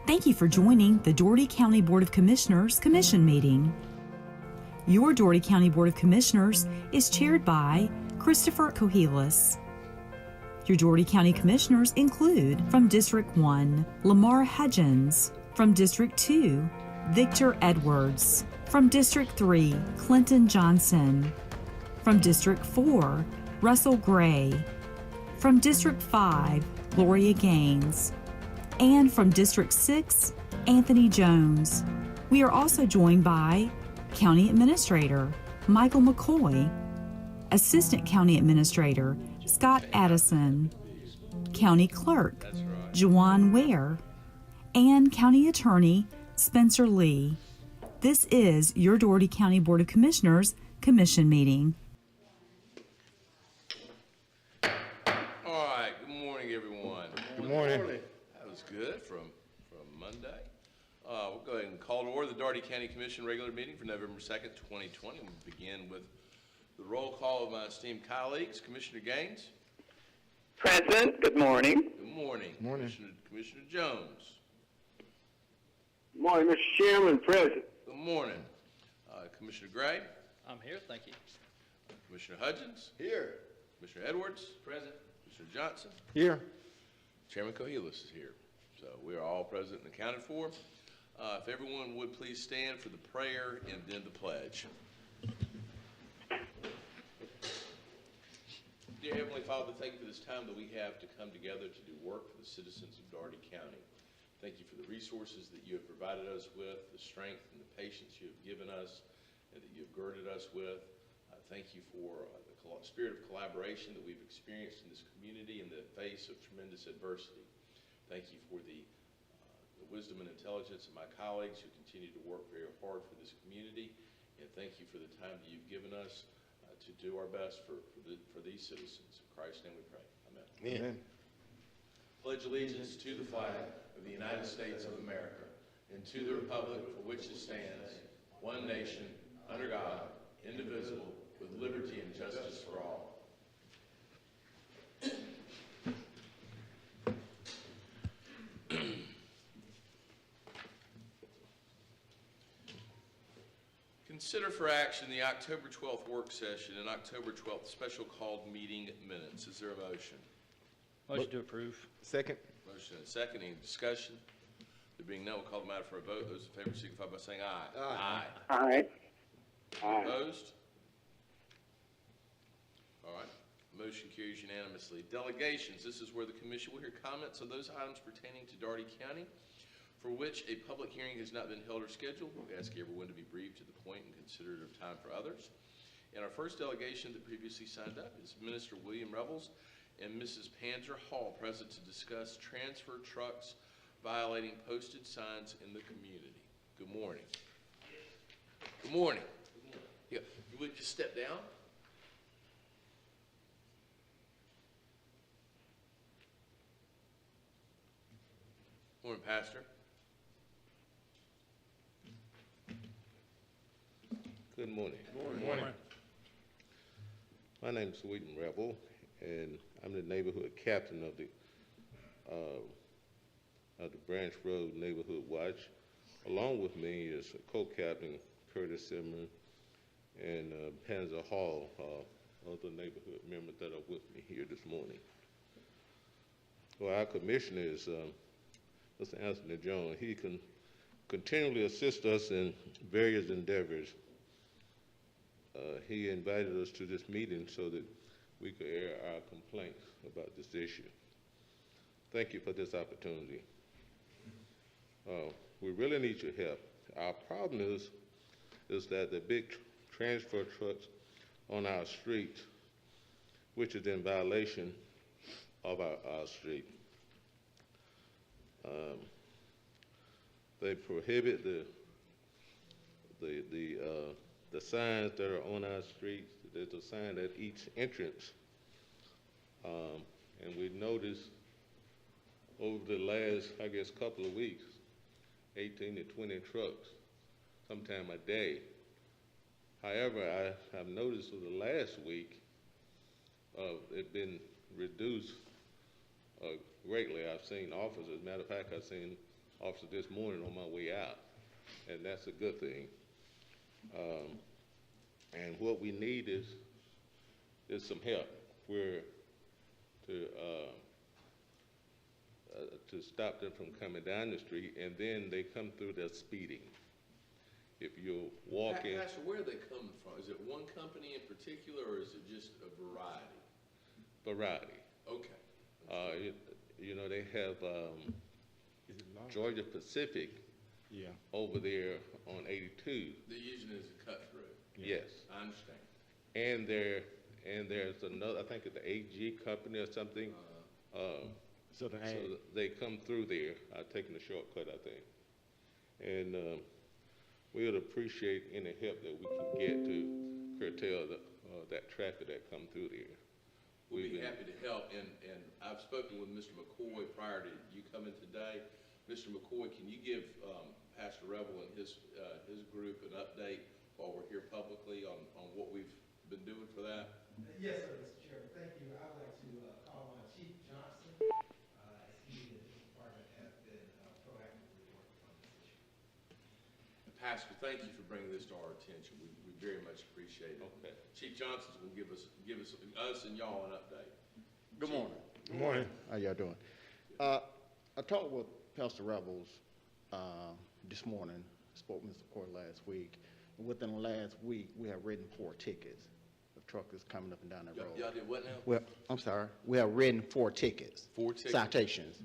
Thank you for joining the Dougherty County Board of Commissioners Commission meeting. Your Dougherty County Board of Commissioners is chaired by Christopher Cohelis. Your Dougherty County Commissioners include, from District 1, Lamar Hudgens; from District 2, Victor Edwards; from District 3, Clinton Johnson; from District 4, Russell Gray; from District 5, Gloria Gaines; and from District 6, Anthony Jones. We are also joined by County Administrator Michael McCoy, Assistant County Administrator Scott Addison, County Clerk Juwan Ware, and County Attorney Spencer Lee. This is your Dougherty County Board of Commissioners Commission meeting. All right, good morning, everyone. Good morning. That was good from Monday. We'll go ahead and call to order the Dougherty County Commission regular meeting for November 2nd, 2020. We'll begin with the roll call of my esteemed colleagues. Commissioner Gaines. Present. Good morning. Good morning. Morning. Commissioner Jones. Good morning, Mr. Chairman. Present. Good morning. Commissioner Gray. I'm here, thank you. Commissioner Hudgens. Here. Commissioner Edwards. Present. Commissioner Johnson. Here. Chairman Cohelis is here. So we are all present and accounted for. If everyone would please stand for the prayer and then the pledge. Dear Heavenly Father, thank you for this time that we have to come together to do work for the citizens of Dougherty County. Thank you for the resources that you have provided us with, the strength and the patience you have given us, and that you have girded us with. Thank you for the spirit of collaboration that we've experienced in this community in the face of tremendous adversity. Thank you for the wisdom and intelligence of my colleagues who continue to work very hard for this community. And thank you for the time that you've given us to do our best for these citizens. In Christ's name we pray. Amen. Amen. Pledge allegiance to the flag of the United States of America and to the republic for which it stands, one nation, under God, indivisible, with liberty and justice for all. Consider for action the October 12th work session and October 12th special called meeting minutes. Is there a motion? Motion to approve. Second. Motion and second. Any discussion? There being none, we'll call the matter for a vote. Those in favor signify by saying aye. Aye. Aye. Aye. Opposed? All right. Motion carries unanimously. Delegations. This is where the commission will hear comments on those items pertaining to Dougherty County for which a public hearing has not been held or scheduled. We ask everyone to be brief, to the point, and considerate of time for others. And our first delegation that previously signed up is Minister William Revels and Mrs. Panzer Hall, present to discuss transfer trucks violating posted signs in the community. Good morning. Good morning. Yeah, you would just step down? Morning, Pastor. Good morning. Good morning. My name is Wheaton Rebel, and I'm the neighborhood captain of the Branch Road Neighborhood Watch. Along with me is co-captain Curtis Zimmerman and Panzer Hall, other neighborhood members that are with me here this morning. Well, our commissioner is Mr. Anthony Jones. He can continually assist us in various endeavors. He invited us to this meeting so that we could air our complaints about this issue. Thank you for this opportunity. We really need your help. Our problem is that the big transfer trucks on our street, which is in violation of our street, they prohibit the signs that are on our streets. There's a sign at each entrance, and we noticed over the last, I guess, couple of weeks, 18 to 20 trucks, sometime a day. However, I have noticed over the last week, it's been reduced greatly. I've seen officers. As a matter of fact, I've seen officer this morning on my way out, and that's a good thing. And what we need is some help. We're to stop them from coming down the street, and then they come through there speeding. If you're walking, Pastor, where are they coming from? Is it one company in particular, or is it just a variety? variety. Okay. You know, they have Georgia Pacific Yeah. over there on 82. They're using it as a cut through. Yes. I understand. And there's another, I think it's the AG company or something. So the ag. So they come through there, taking a shortcut, I think. And we would appreciate any help that we can get to curtail that traffic that come through there. We'll be We've been- happy to help, and I've spoken with Mr. McCoy prior to you coming today. Mr. McCoy, can you give Pastor Revel and his group an update while we're here publicly on what we've been doing for that? Yes, sir, Mr. Chairman. Thank you. I would like to call on Chief Johnson, as he and his department have been proactively working on this issue. Pastor, thank you for bringing this to our attention. We very much appreciate it. Okay. Chief Johnson's going to give us and y'all an update. Good morning. Good morning. How y'all doing? I talked with Pastor Rebels this morning, spoke with Mr. Court last week. And within the last week, we have written 4 tickets of truckers coming up and down that road. Y'all did what now? Well, I'm sorry, we have written 4 tickets. 4 tickets? Citations.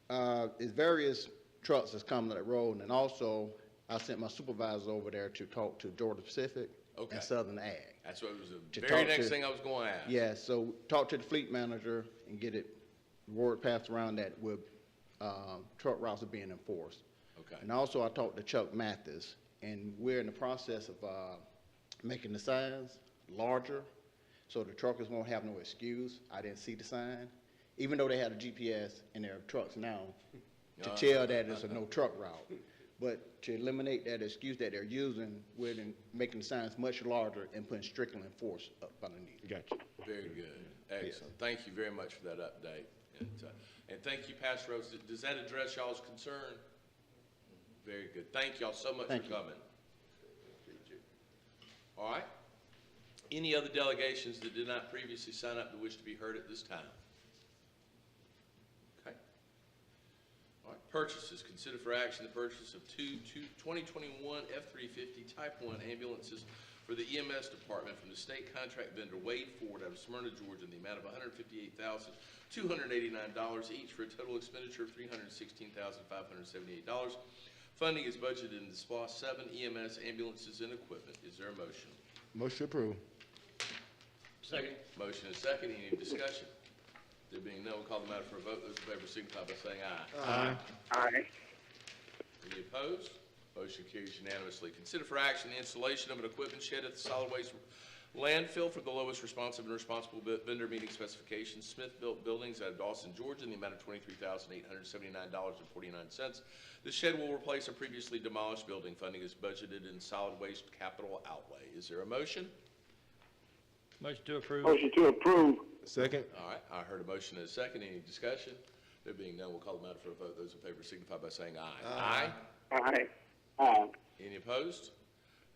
Okay. It's various trucks that's coming to that road, and also I sent my supervisor over there to talk to Georgia Pacific Okay. and Southern Ag. That's what was To the very talk next to- thing I was going to ask. Yeah, so talk to the fleet manager and get it, word passed around that with truck routes are being enforced. Okay. And also I talked to Chuck Mathis, and we're in the process of making the signs larger, so the truckers won't have no excuse. I didn't see the sign, even though they had a GPS in their trucks now to tell that it's a no truck route. But to eliminate that excuse that they're using, we're making the signs much larger and putting Strickland force up underneath. Gotcha. Very good. Excellent. Thank you very much for that update. And thank you, Pastor Rose. Does that address y'all's concern? Very good. Thank y'all so much Thank for you. coming. All right. Any other delegations that did not previously sign up that wish to be heard at this time? Okay. All right. Purchases. Consider for action the purchase of two 2021 F-350 Type 1 ambulances for the EMS department from the state contract vendor Wade Ford out of Smyrna, Georgia, in the amount of $158,289 each, for a total expenditure of $316,578. Funding is budgeted in the SPOS 7 EMS ambulances and equipment. Is there a motion? Motion approved. Second. Motion is second. Any discussion? There being none, we'll call the matter for a vote. Those in favor signify by saying aye. Aye. Aye. Any opposed? Motion carries unanimously. Consider for action the installation of an equipment shed at the solid waste landfill for the lowest responsive and responsible vendor meeting specifications, Smith-Built Buildings out of Dawson, Georgia, in the amount of $23,879.49. The shed will replace a previously demolished building. Funding is budgeted in solid waste capital outlay. Is there a motion? Motion to approve. Motion to approve. Second. All right, I heard a motion and a second. Any discussion? There being none, we'll call the matter for a vote. Those in favor signify by saying aye. Aye. Aye. Aye. Any opposed?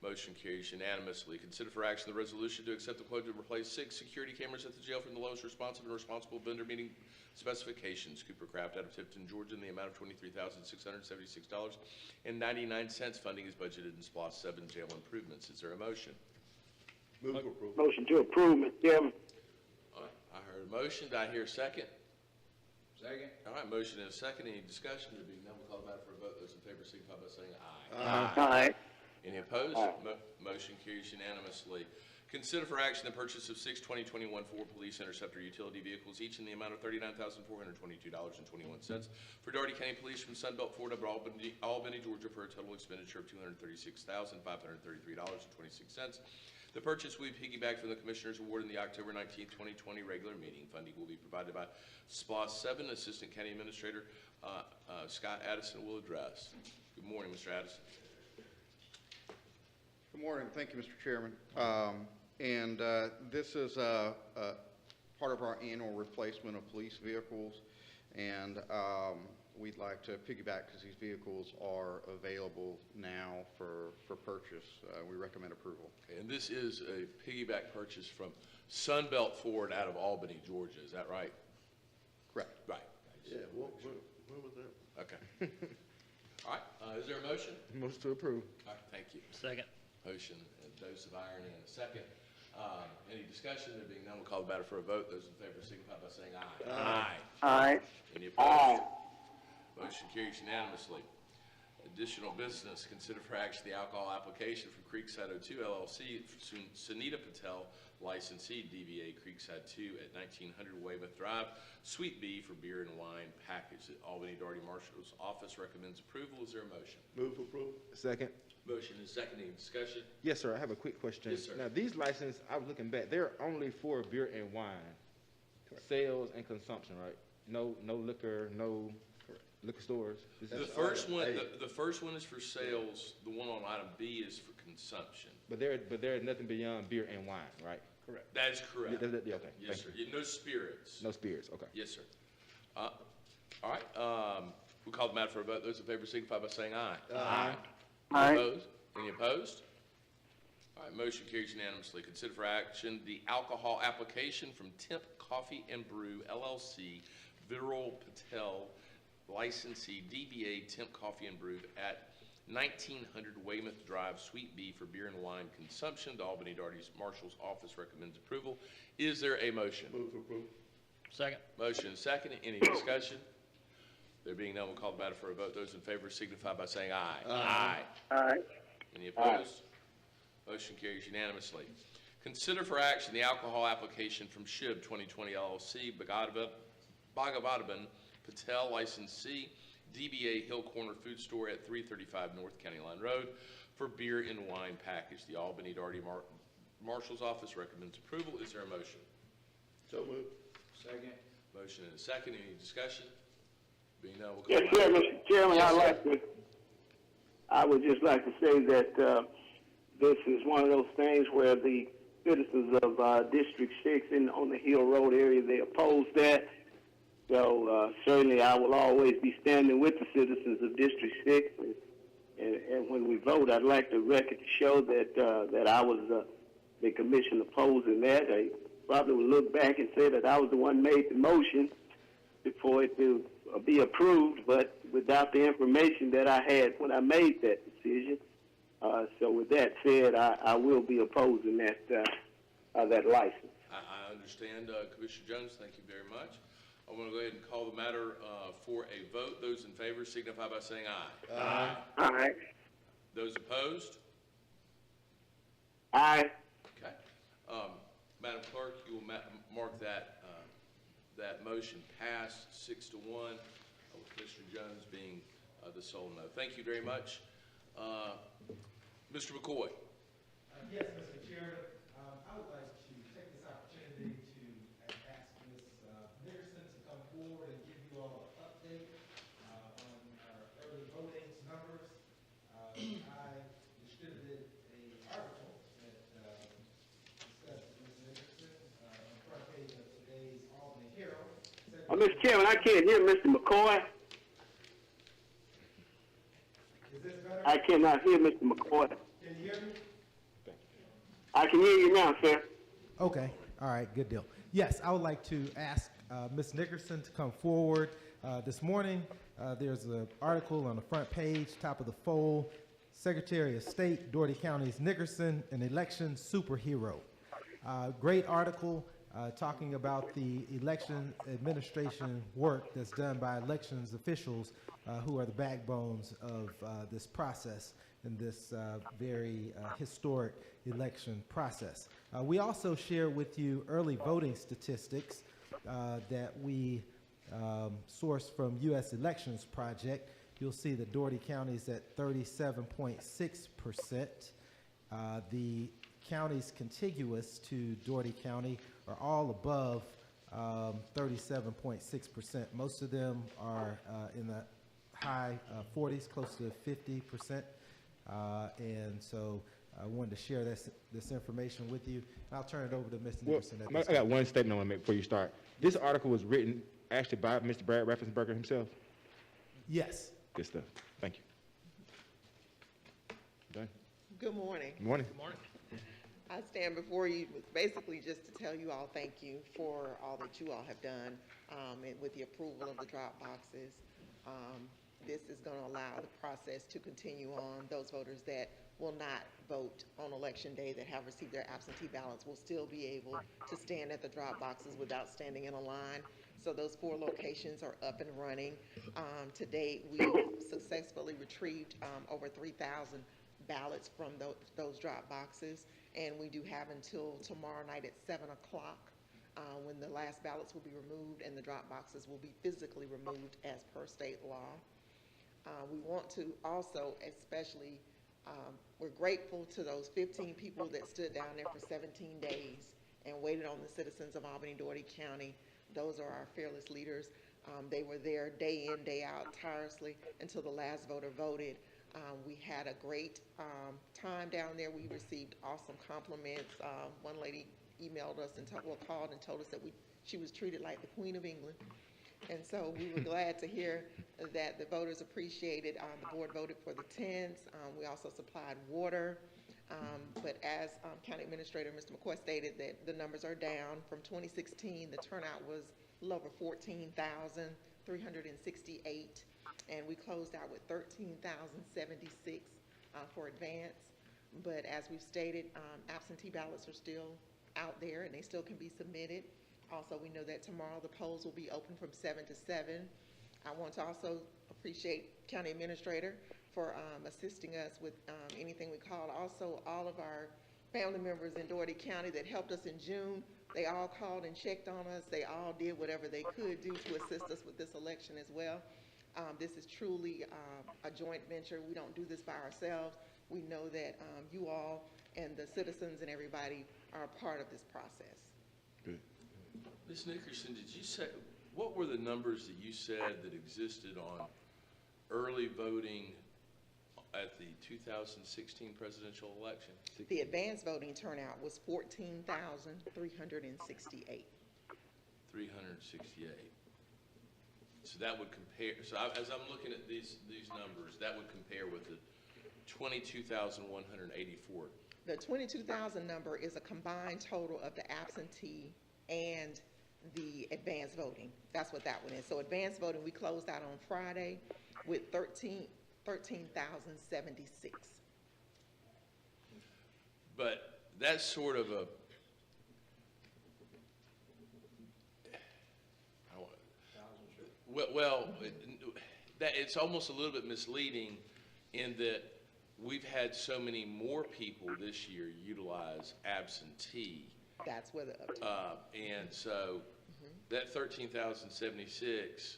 Motion carries unanimously. Consider for action the resolution to accept the quote to replace 6 security cameras at the jail from the lowest responsive and responsible vendor meeting specifications, Cooper Craft out of Tifton, Georgia, in the amount of $23,676.99. Funding is budgeted in SPOS 7 jail improvements. Is there a motion? Move to approve. Motion to approve, Mr. Chairman. All right, I heard a motion. Do I hear a second? Second. All right, motion and a second. Any discussion? There being none, we'll call the matter for a vote. Those in favor signify by saying aye. Aye. Any opposed? Aye. Motion carries unanimously. Consider for action the purchase of 6 2021 Ford Police Interceptor utility vehicles, each in the amount of $39,422.21 for Doherty County Police from Sunbelt Ford up to Albany, Georgia, for a total expenditure of $236,533.26. The purchase will be piggybacked from the Commissioner's Award in the October 19, 2020 regular meeting. Funding will be provided by SPOS 7. Assistant County Administrator Scott Addison will address. Good morning, Mr. Addison. Good morning. Thank you, Mr. Chairman. This is part of our annual replacement of police vehicles. And we'd like to piggyback because these vehicles are available now for purchase. We recommend approval. And this is a piggyback purchase from Sunbelt Ford out of Albany, Georgia. Is that right? Correct. Right. Yeah, where was that? Okay. All right, is there a motion? Motion to approve. All right, thank you. Second. Motion, a dose of irony and a second. Any discussion? There being none, we'll call the matter for a vote. Those in favor signify by saying aye. Aye. Aye. Any opposed? Motion carries unanimously. Additional business, consider for action the alcohol application for Creekside 02 LLC, Sunita Patel, licensee, DBA Creekside 2 at 1900 Weymouth Drive, Suite B for beer and wine package. The Albany Daugherty Marshal's office recommends approval. Is there a motion? Move for approval. Second. Motion is second. Any discussion? Yes, sir. I have a quick question. Yes, sir. Now, these licenses, I was looking back, they're only for beer and wine, sales and consumption, right? No liquor, no liquor stores. The first one, the first one is for sales. The one on item B is for consumption. But there is nothing beyond beer and wine, right? Correct. That is correct. Yeah, okay. Yes, Thank sir. you. No spirits. No spirits. Okay. Yes, sir. All right. We call the matter for a vote. Those in favor signify by saying aye. Aye. Aye. Opposed? Any opposed? All right, motion carries unanimously. Consider for action the alcohol application from Temp Coffee and Brew LLC, Viral Patel, licensee DBA Temp Coffee and Brew at 1900 Weymouth Drive, Suite B for beer and wine consumption. The Albany Daugherty Marshal's office recommends approval. Is there a motion? Move for approval. Second. Motion is second. Any discussion? There being none, we'll call the matter for a vote. Those in favor signify by saying aye. Aye. Aye. Any opposed? Motion carries unanimously. Consider for action the alcohol application from SHIB 2020 LLC, Bhagavatabhan Patel, licensee, DBA Hill Corner Food Store at 335 North County Line Road for beer and wine package. The Albany Daugherty Marshal's office recommends approval. Is there a motion? So moved. Second. Motion and a second. Any discussion? Being none, we'll Yes, call sir, the- Mr. Chairman, Yes, I would just like to say that this is one of those things where the citizens of District 6 on the Hill Road area, they oppose that. So certainly I will always be standing with the citizens of District 6. And when we vote, I'd like the record to show that I was the commission opposing that. I probably will look back and say that I was the one made the motion for it to be approved, but without the information that I had when I made that decision. So with that said, I will be opposing that license. I understand, Commissioner Jones. Thank you very much. I'm going to go ahead and call the matter for a vote. Those in favor signify by saying aye. Aye. Aye. Those opposed? Aye. Okay. Madam Clerk, you will mark that that motion passed 6-1, with Commissioner Jones being the sole no. Thank you very much. Mr. McCoy. Yes, Mr. Chairman, I would like to take this opportunity to ask Ms. Nickerson to come forward and give you all an update on our early voting numbers. I distributed an article that discusses Ms. Nickerson on the front page of today's Albany Herald. Mr. Chairman, I can't hear Mr. McCoy. Is this better? I cannot hear Mr. McCoy. Can you hear me? I can hear you now, sir. Okay, all right, good deal. Yes, I would like to ask Ms. Nickerson to come forward. This morning, there's an article on the front page, top of the fold, Secretary of State, Daugherty County's Nickerson, an election superhero. Great article talking about the election administration work that's done by elections officials who are the backbones of this process in this very historic election process. We also share with you early voting statistics that we sourced from U.S. Elections Project. You'll see that Daugherty County is at 37.6%. The counties contiguous to Daugherty County are all above 37.6%. Most of them are in the high 40s, close to 50%. And so I wanted to share this information with you. I'll turn it over to Mr. Nickerson. I got one statement I want to make before you start. This article was written actually by Mr. Brad Raffensperger himself? Yes. Good stuff. Thank you. Done. Good morning. Good morning. Good morning. I stand before you basically just to tell you all thank you for all that you all have done and with the approval of the drop boxes. This is going to allow the process to continue on. Those voters that will not vote on election day that have received their absentee ballots will still be able to stand at the drop boxes without standing in a line. So those 4 locations are up and running. To date, we've successfully retrieved over 3,000 ballots from those drop boxes, and we do have until tomorrow night at 7 o'clock when the last ballots will be removed and the drop boxes will be physically removed as per state law. We want to also especially, we're grateful to those 15 people that stood down there for 17 days and waited on the citizens of Albany-Doherty County. Those are our fearless leaders. They were there day in, day out, tirelessly until the last voter voted. We had a great time down there. We received awesome compliments. One lady emailed us and called and told us that she was treated like the Queen of England. And so we were glad to hear that the voters appreciated. The board voted for the tents. We also supplied water. But as County Administrator Mr. McCoy stated, that the numbers are down. From 2016, the turnout was a little over 14,368. And we closed out with 13,076 for advance. But as we've stated, absentee ballots are still out there and they still can be submitted. Also, we know that tomorrow the polls will be open from 7 to 7. I want to also appreciate County Administrator for assisting us with anything we called. Also, all of our family members in Doherty County that helped us in June, they all called and checked on us. They all did whatever they could do to assist us with this election as well. This is truly a joint venture. We don't do this by ourselves. We know that you all and the citizens and everybody are a part of this process. Good. Ms. Nickerson, did you say, what were the numbers that you said that existed on early voting at the 2016 presidential election? The advanced voting turnout was 14,368. 368. So that would compare, so as I'm looking at these numbers, that would compare with the 22,184. The 22,000 number is a combined total of the absentee and the advanced voting. That's what that one is. So advanced voting, we closed out on Friday with 13,076. But that's sort of a, it's almost a little bit misleading in that we've had so many more people this year utilize absentee. That's where the And so that 13,076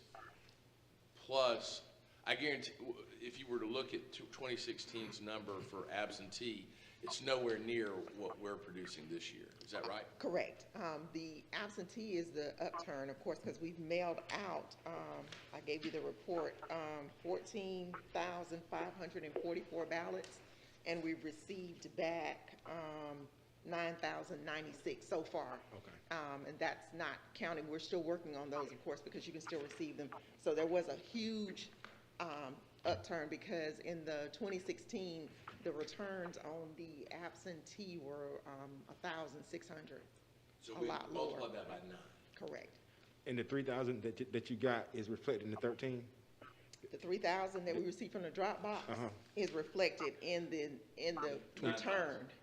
plus, I guarantee, if you were to look at 2016's number for absentee, it's nowhere near what we're producing this year. Is that right? Correct. The absentee is the upturn, of course, because we've mailed out, I gave you the report, 14,544 ballots, and we've received back 9,096 so far. Okay. And that's not counting. We're still working on those, of course, because you can still receive them. So there was a huge upturn because in the 2016, the returns on the absentee were 1,600. So a we lot lower. multiply that by 9. Correct. And the 3,000 that you got is reflected in the 13? The 3,000 that we received from the Dropbox is reflected in the returned.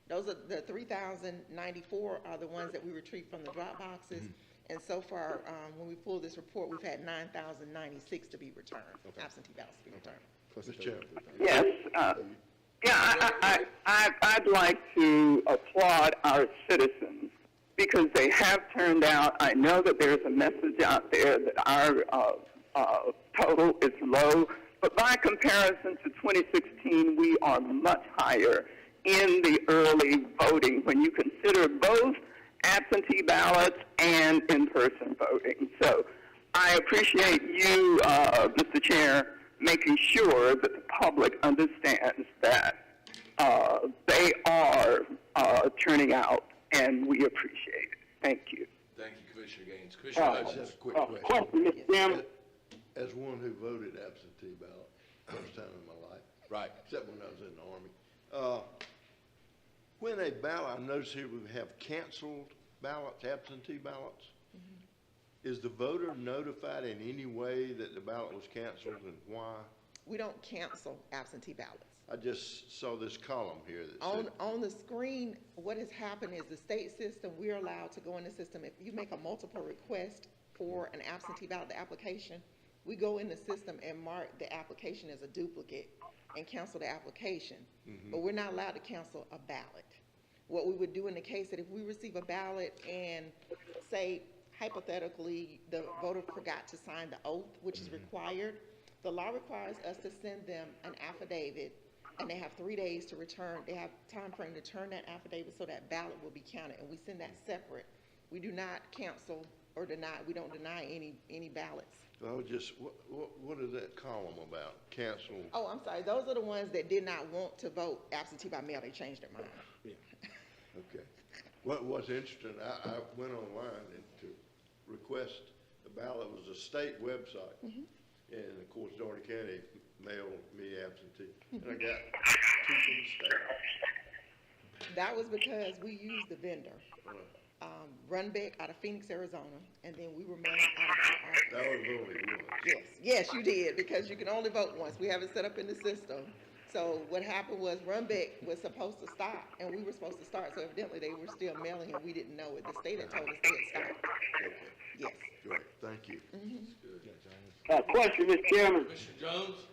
Those are the 3,094 are the ones that we retrieved from the drop boxes. And so far, when we pull this report, we've had 9,096 to be returned, absentee ballots to be returned. Mr. Chair. Yes. I'd like to applaud our citizens because they have turned out. I know that there's a message out there that our total is low, but by comparison to 2016, we are much higher in the early voting when you consider both absentee ballots and in-person voting. So I appreciate you, Mr. Chair, making sure that the public understands that they are turning out, and we appreciate it. Thank you. Thank you, Commissioner Gaines. Commissioner Hutchins. Just a quick question. Question, Mr. Chairman. As one who voted absentee ballot, first time in my life, Right. except when I was in the Army. When a ballot, I notice here we have canceled ballots, absentee ballots. Is the voter notified in any way that the ballot was canceled and why? We don't cancel absentee ballots. I just saw this column here that On, said, on the screen, what has happened is the state system, we're allowed to go in the system. If you make a multiple request for an absentee ballot application, we go in the system and mark the application as a duplicate and cancel the application. But we're not allowed to cancel a ballot. What we would do in the case that if we receive a ballot and say hypothetically, the voter forgot to sign the oath, which is required, the law requires us to send them an affidavit, and they have 3 days to return. They have time frame to turn that affidavit so that ballot will be counted, and we send that separate. We do not cancel or deny. We don't deny any ballots. I was just, what is that column about? Cancel? Oh, I'm sorry. Those are the ones that did not want to vote absentee by mail. They changed their mind. Okay. What's interesting, I went online and to request the ballot. It was a state website. And of course, Dougherty County mailed me absentee. And I got two from the state. That was because we used the vendor, Runbeck out of Phoenix, Arizona, and then we were mailing out of our office. That was only one. Yes, you did, because you can only vote once. We have it set up in the system. So what happened was Runbeck was supposed to stop, and we were supposed to start, so evidently they were still mailing, and we didn't know it. The state had told us they had stopped. Okay. Yes. Great, thank you. Question, Mr. Chairman. Commissioner Jones?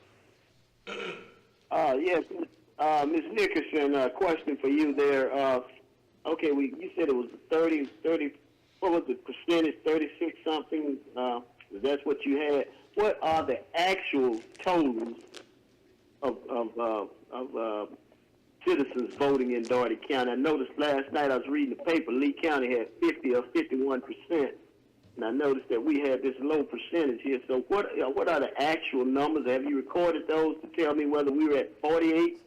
Yes, Ms. Nickerson, question for you there. Okay, you said it was 30, what was the percentage, 36 something? That's what you had. What are the actual totals of citizens voting in Dougherty County? I noticed last night I was reading the paper, Lee County had 50 or 51%. And I noticed that we had this low percentage here. So what are the actual numbers? Have you recorded those to tell me whether we were at 48,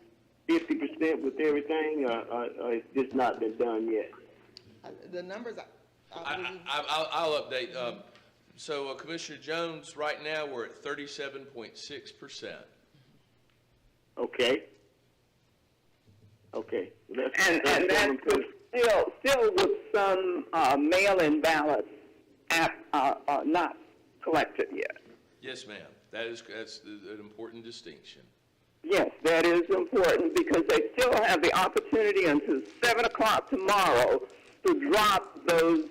50% with everything, or it's just not been done yet? The numbers, I believe. I'll update. So Commissioner Jones, right now, we're at 37.6%. Okay. Okay. And that's still with some mail-in ballots not collected yet. Yes, ma'am. That's an important distinction. Yes, that is important because they still have the opportunity until 7 o'clock tomorrow to drop those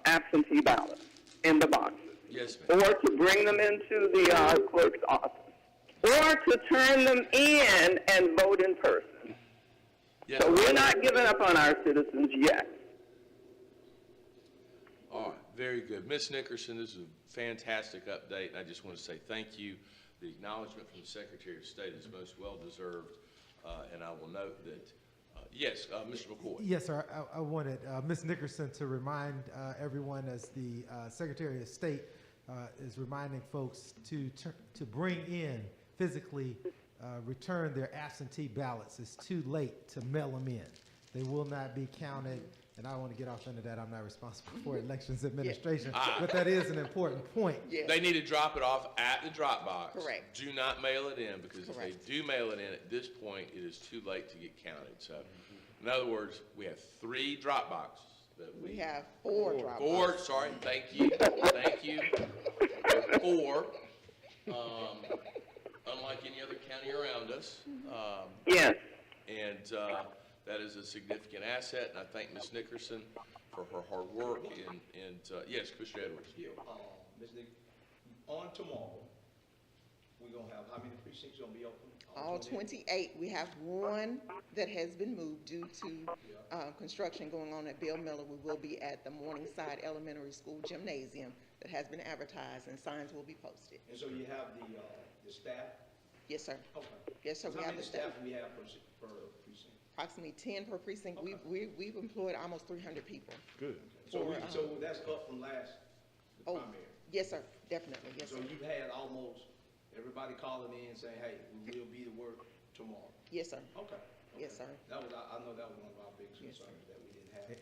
absentee ballots in the boxes. Yes, ma'am. Or to bring them into the clerk's office. Or to turn them in and vote in person. Yes, So ma'am. we're not giving up on our citizens yet. All right, very good. Ms. Nickerson, this is a fantastic update, and I just want to say thank you. The acknowledgement from the Secretary of State is most well-deserved, and I will note that, yes, Mr. McCoy. Yes, sir. I wanted Ms. Nickerson to remind everyone, as the Secretary of State is reminding folks to bring in physically return their absentee ballots. It's too late to mail them in. They will not be counted. And I don't want to get off into that. I'm not responsible for elections administration, but that is an important point. Yes. They need to drop it off at the drop box. Correct. Do not mail it in, because if Correct. they do mail it in, at this point, it is too late to get counted. So, in other words, we have 3 drop boxes that We have 4 drop Four, boxes. sorry, thank you, thank you. 4, unlike any other county around us. Yes. And that is a significant asset, and I thank Ms. Nickerson for her hard work. And yes, Commissioner Edwards. Ms. Nick, on tomorrow, we're gonna have, how many precincts gonna be open? All 28. We have 1 that has been moved due to construction going on at Bill Miller. We will be at the Morningside Elementary School gymnasium that has been advertised, and signs will be posted. And so you have the staff? Yes, sir. Okay. Yes, sir. So We how have many the staff. staff do we have per precinct? Approximately 10 per precinct. Okay. We've employed almost 300 people. Good. So For, so that's up from the Oh, primary? yes, sir. Definitely. Yes, So sir. you've had almost everybody calling in saying, hey, we will be to work tomorrow? Yes, sir. Okay. Yes, sir. That was, I know that was one of our biggest concerns that we didn't have.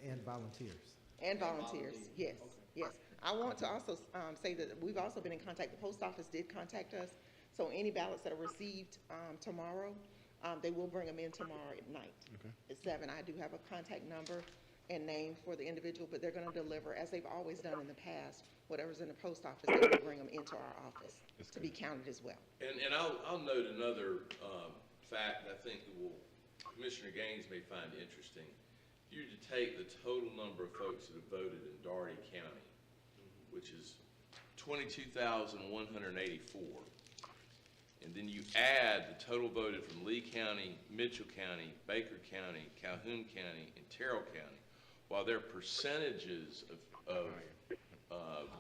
And volunteers. And volunteers, yes, yes. I want to also say that we've also been in contact, the post office did contact us, so any ballots that are received tomorrow, they will bring them in tomorrow at night. At 7, I do have a contact number and name for the individual, but they're gonna deliver, as they've always done in the past, whatever's in the post office, they're gonna bring them into our office to be counted as well. And I'll note another fact that I think that Commissioner Gaines may find interesting. If you were to take the total number of folks that have voted in Daugherty County, which is 22,184, and then you add the total voted from Lee County, Mitchell County, Baker County, Calhoun County, and Terrell County, while their percentages of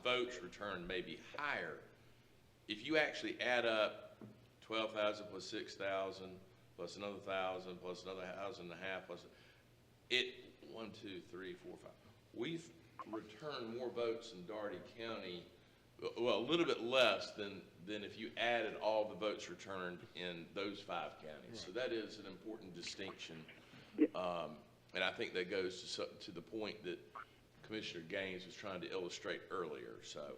votes returned may be higher, if you actually add up 12,000 plus 6,000 plus another 1,000 plus another 1,500 plus it 1, 2, 3, 4, 5. We've returned more votes in Daugherty County, well, a little bit less than if you added all the votes returned in those 5 counties. So that is an important distinction, and I think that goes to the point that Commissioner Gaines was trying to illustrate earlier. So,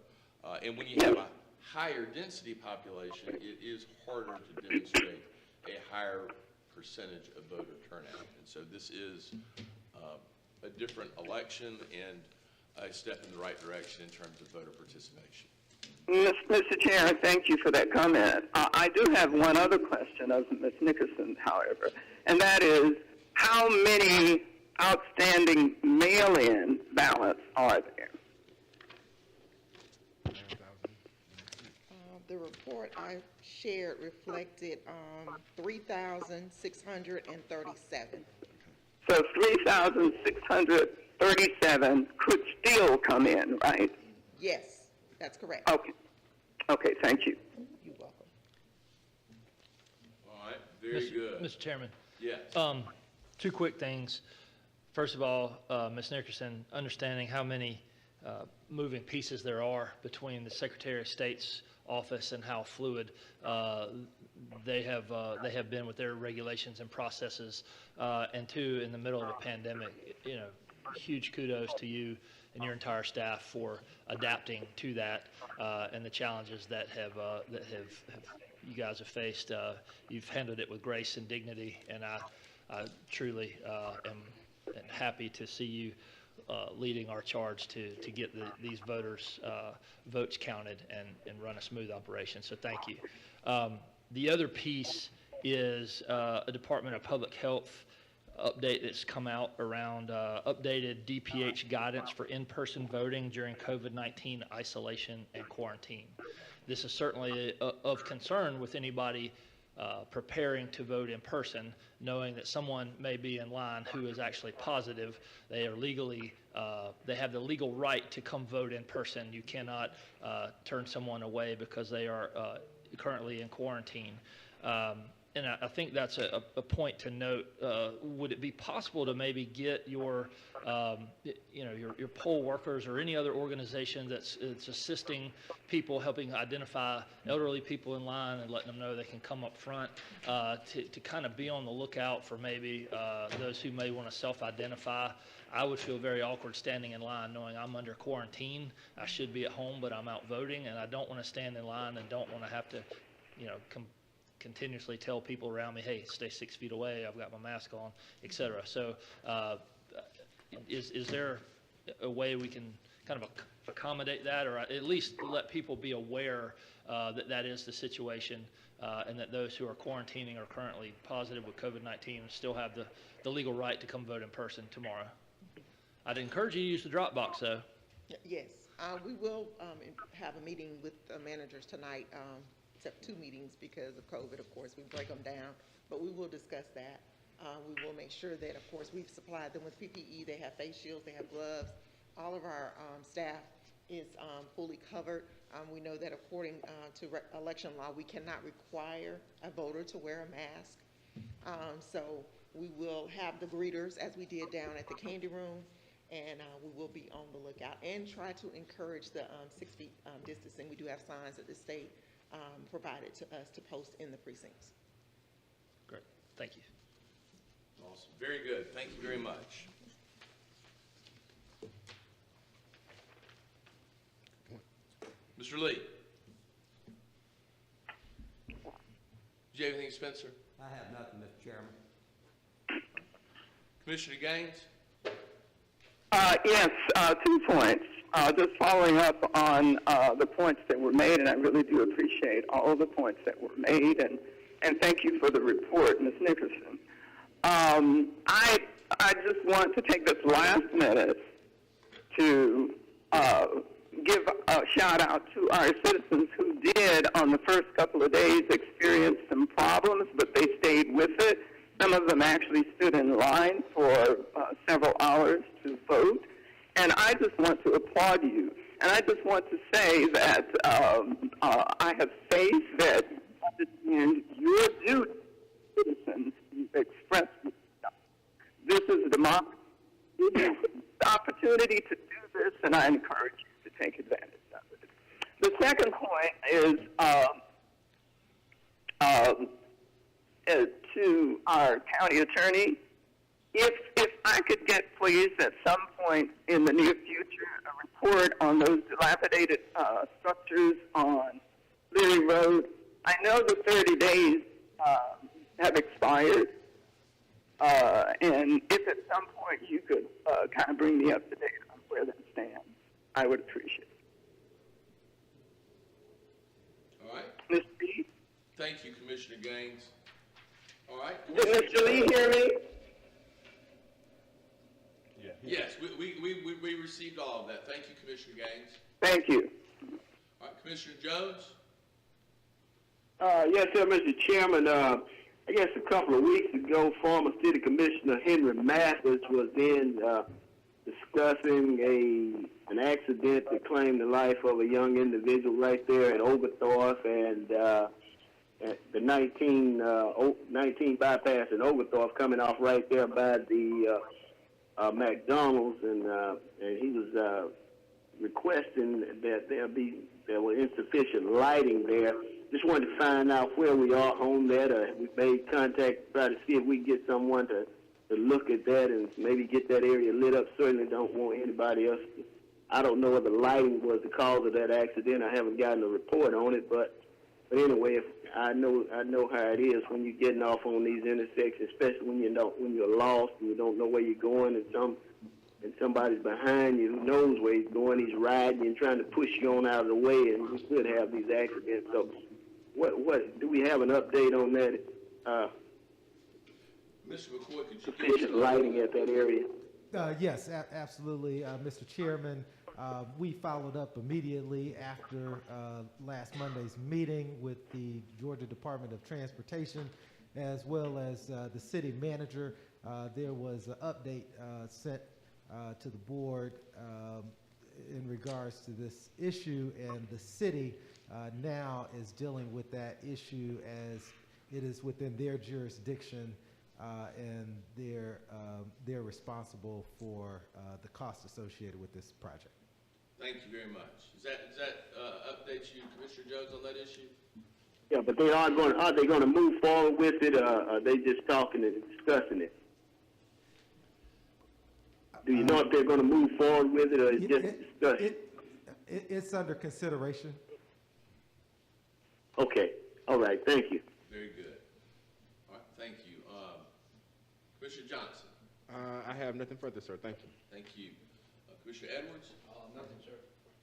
and when you have a higher density population, it is harder to demonstrate a higher percentage of voter turnout. And so this is a different election and a step in the right direction in terms of voter participation. Mr. Chair, thank you for that comment. I do have one other question of Ms. Nickerson, however, and that is, how many outstanding mail-in ballots are there? The report I shared reflected 3,637. So 3,637 could still come in, right? Yes, that's correct. Okay. Okay, thank you. You're welcome. All right, very good. Mr. Chairman. Yes. 2 quick things. First of all, Ms. Nickerson, understanding how many moving pieces there are between the Secretary of State's office and how fluid they have been with their regulations and processes, and 2, in the middle of a pandemic, huge kudos to you and your entire staff for adapting to that and the challenges that you guys have faced. You've handled it with grace and dignity, and I truly am happy to see you leading our charge to get these voters' votes counted and run a smooth operation. So thank you. The other piece is a Department of Public Health update that's come out around updated DPH guidance for in-person voting during COVID-19 isolation and quarantine. This is certainly of concern with anybody preparing to vote in person, knowing that someone may be in line who is actually positive. They are legally, they have the legal right to come vote in person. You cannot turn someone away because they are currently in quarantine. And I think that's a point to note. Would it be possible to maybe get your poll workers or any other organization that's assisting people, helping identify elderly people in line and letting them know they can come up front to kind of be on the lookout for maybe those who may want to self-identify? I would feel very awkward standing in line knowing I'm under quarantine. I should be at home, but I'm out voting, and I don't want to stand in line and don't want to have to, continuously tell people around me, hey, stay 6 feet away, I've got my mask on, et cetera. So is there a way we can kind of accommodate that, or at least let people be aware that that is the situation, and that those who are quarantining or currently positive with COVID-19 still have the legal right to come vote in person tomorrow? I'd encourage you to use the Dropbox, though. Yes, we will have a meeting with managers tonight, except 2 meetings because of COVID, of course. We break them down, but we will discuss that. We will make sure that, of course, we've supplied them with PPE. They have face shields, they have gloves. All of our staff is fully covered. We know that according to election law, we cannot require a voter to wear a mask. So we will have the greeters, as we did down at the Candy Room, and we will be on the lookout and try to encourage the 6 feet distancing. We do have signs that the state provided to us to post in the precincts. Great, thank you. Awesome, very good, thank you very much. Mr. Lee? Do you have anything, Spencer? I have nothing, Mr. Chairman. Commissioner Gaines? Yes, 2 points. Just following up on the points that were made, and I really do appreciate all the points that were made, and thank you for the report, Ms. Nickerson. I just want to take this last minute to give a shout out to our citizens who did, on the first couple of days, experience some problems, but they stayed with it. Some of them actually stood in line for several hours to vote. And I just want to applaud you. And I just want to say that I have faith that in your duty, citizens, you've expressed this is a democracy. You have the opportunity to do this, and I encourage you to take advantage of it. The second point is to our county attorney. If I could get, please, at some point in the near future, a report on those dilapidated structures on Leary Road. I know the 30 days have expired, and if at some point you could kind of bring me up to date on where that stands, I would appreciate it. All right. Mr. Lee? Thank you, Commissioner Gaines. All right. Did Mr. Lee hear me? Yes, we received all of that. Thank you, Commissioner Gaines. Thank you. All right, Commissioner Jones? Yes, sir, Mr. Chairman. I guess a couple of weeks ago, former City Commissioner Henry Mathis was in discussing an accident that claimed the life of a young individual right there at Oglethorpe, and at the 19 bypass in Oglethorpe, coming off right there by the McDonald's, and he was requesting that there were insufficient lighting there. Just wanted to find out where we are on that. We made contact to try to see if we can get someone to look at that and maybe get that area lit up. Certainly don't want anybody else. I don't know if the lighting was the cause of that accident. I haven't gotten a report on it, but anyway, I know how it is when you're getting off on these intersections, especially when you're lost and you don't know where you're going, and somebody's behind you who knows where he's going. He's riding you and trying to push you on out of the way, and we could have these accidents. So, what do we have an update on that? Mr. McCoy, could you Sufficient lighting at that area? Yes, absolutely, Mr. Chairman. We followed up immediately after last Monday's meeting with the Georgia Department of Transportation, as well as the city manager. There was an update sent to the board in regards to this issue, and the city now is dealing with that issue as it is within their jurisdiction, and they're responsible for the cost associated with this project. Thank you very much. Does that update you, Commissioner Jones, on that issue? Yeah, but are they going to move forward with it, or are they just talking and discussing it? Do you know if they're going to move forward with it, or is it just discussion? It's under consideration. Okay. All right. Thank you. Very good. All right, thank you. Commissioner Johnson? I have nothing further, sir. Thank you. Thank you. Commissioner Edwards? Nothing, sir.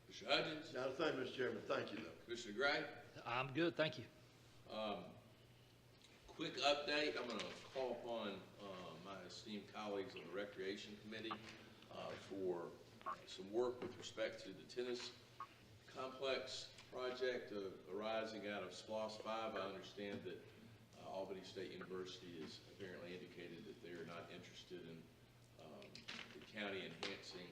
Commissioner Hudgens? Not a thing, Mr. Chairman. Thank you, though. Commissioner Gray? I'm good, thank you. Quick update. I'm going to call upon my esteemed colleagues on the Recreation Committee for some work with respect to the tennis complex project arising out of SPLOST 5. I understand that Albany State University has apparently indicated that they're not interested in the county enhancing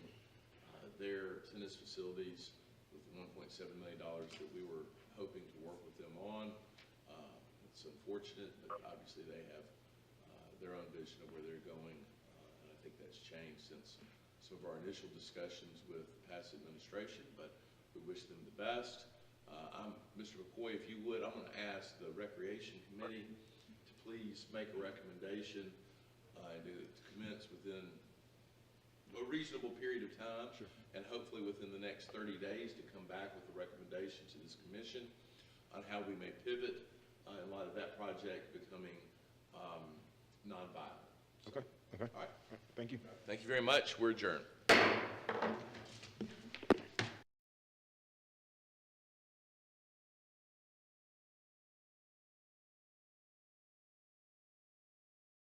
their tennis facilities with the $1.7 million that we were hoping to work with them on. It's unfortunate, but obviously they have their own vision of where they're going, and I think that's changed since some of our initial discussions with past administration, but we wish them the best. Mr. McCoy, if you would, I'm going to ask the Recreation Committee to please make a recommendation and to commence within a reasonable period of time. And hopefully within the next 30 days to come back with a recommendation to this commission on how we may pivot in light of that project becoming non-viable. Okay, okay. All right. Thank you. Thank you very much. We're adjourned.